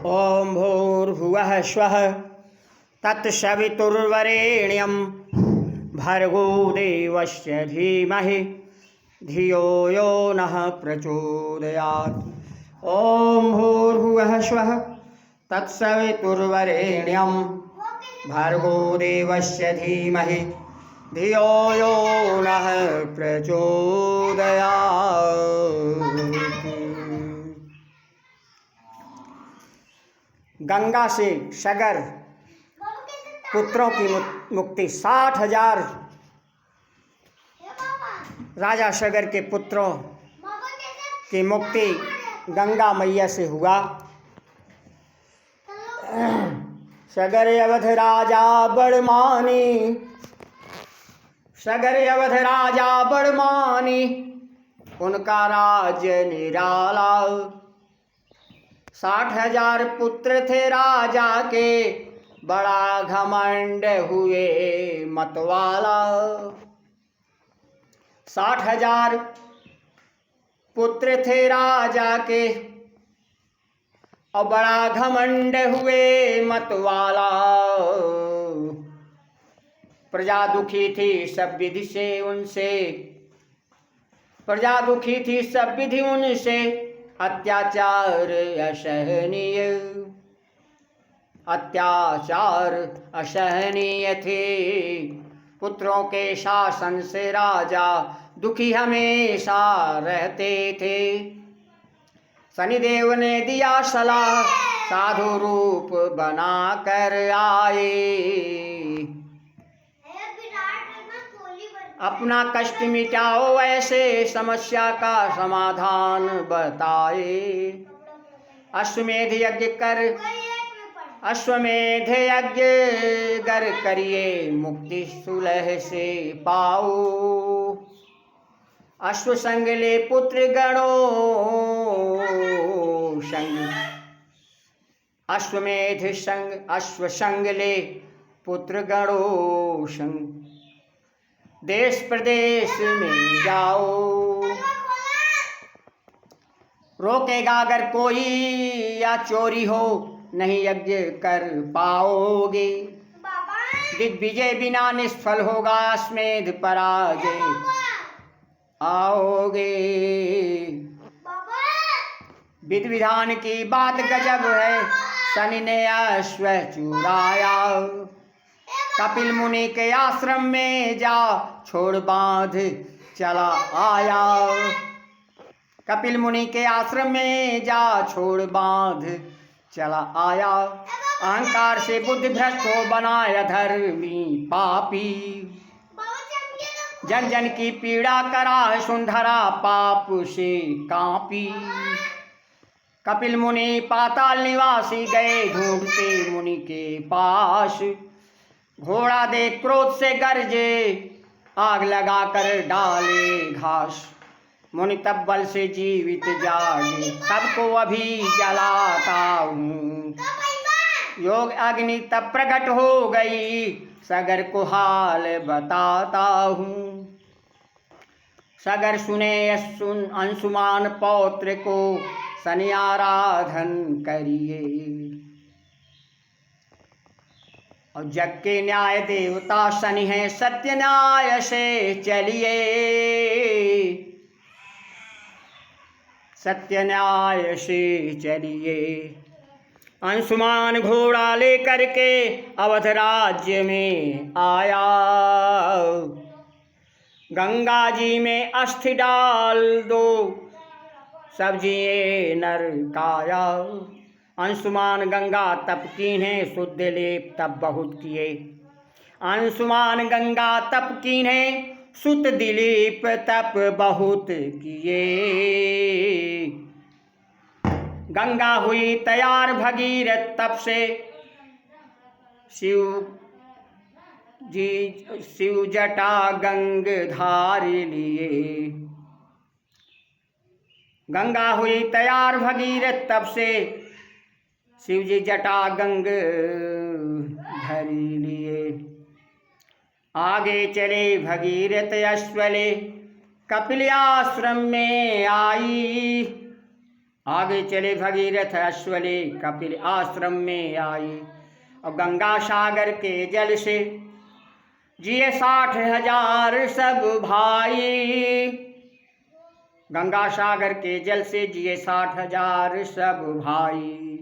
ओम भूर्भुवः स्वः तत्सवितुर्वरेण्यं भर्गो देवस्य धीमहि धियो यो नः प्रचोदयात्। ओम भूर्भुवः स्वः तत्सवितुर्वरेण्यं भर्गो देवस्य धीमहि धियो यो नः प्रचोदयात्। गंगा से सगर पुत्रों की मुक्ति। 60,000 राजा सगर के पुत्रों की मुक्ति गंगा मैया से हुआ। सगर अवध राजा बड़मानी, सगर अवध राजा बड़मानी, उनका राज निराला। 60,000 पुत्र थे राजा के, बड़ा घमंड हुए मतवाला। 60,000 पुत्र थे राजा के और बड़ा घमंड हुए मतवाला। प्रजा दुखी थी सब विधि से उनसे, प्रजा दुखी थी सब विधि उनसे, अत्याचार असहनीय, अत्याचार असहनीय थे। पुत्रों के शासन से राजा दुखी हमेशा रहते थे। शनिदेव ने दिया सलाह, साधु रूप बना कर आए, अपना कष्ट मिटाओ ऐसे समस्या का समाधान बताए। अश्वमेध यज्ञ कर, अश्वमेध यज्ञ गर करिए, मुक्ति सुलह से पाओ। अश्व संग ले पुत्र गणो संग, अश्वमेध संग, अश्व संग ले पुत्र गणो संग, देश प्रदेश में जाओ। रोकेगा अगर कोई या चोरी हो, नहीं यज्ञ कर पाओगे। दिग्विजय बिना निष्फल होगा, अश्वमेध पराजय आओगे। विधि विधान की बात गजब है, शनि ने अश्व चुराया। कपिल मुनि के आश्रम में जा, छोड़ बांध चला आया। कपिल मुनि के आश्रम में जा, छोड़ बांध चला आया। अहंकार से बुद्धि भ्रष्ट हो, बनाया धर्मी पापी। जन जन की पीड़ा करा, सुंधरा पाप से कांपी। कपिल मुनि पाताल निवासी गए, ढूंढते मुनि के पास। घोड़ा दे क्रोध से गरजे, आग लगा कर डाले घास। मुनि तब बल से जीवित जागे, सबको अभी जलाता हूँ। योग अग्नि तब प्रकट हो गई, सगर को हाल बताता हूँ। सगर सुने अंशुमान पौत्र को, शनि आराधन करिए। और जग के न्याय देवता शनि है, सत्य न्याय से चलिए। सत्य न्याय से चलिए। अंशुमान घोड़ा लेकर के अवध राज्य में आया। गंगा जी में अस्थि डाल दो, सब जिए नर काया। अंशुमान गंगा तप कीन्हे, शुद्ध लेप तप बहुत किए। अंशुमान गंगा तप कीन्हे, शुद्ध दिलीप तप बहुत किए। गंगा हुई तैयार भगीरथ तप से, शिव जटा गंग धार लिए। गंगा हुई तैयार भगीरथ तप से, शिव जी जटा गंग धरी लिए। आगे चले भगीरथ अश्वले, कपिल आश्रम में आई। आगे चले भगीरथ अश्वले कपिल आश्रम में आए और गंगा सागर के जल से जिए 60,000 सब भाई। गंगा सागर के जल से जिए 60,000 सब भाई।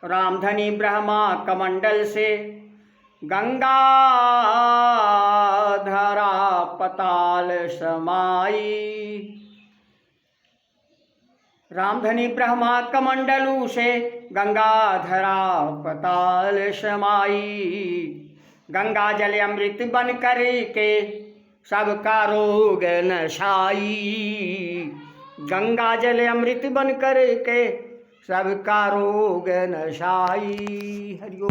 रामधनी ब्रह्मा कमंडल से गंगा धरा पताल समाई। रामधनी ब्रह्मा कमंडलू से गंगा धरा पताल समाई। गंगा जल अमृत बन कर के सबका रोग नशाई। गंगा जल अमृत बन कर के सबका रोग नशाई। हरिओम।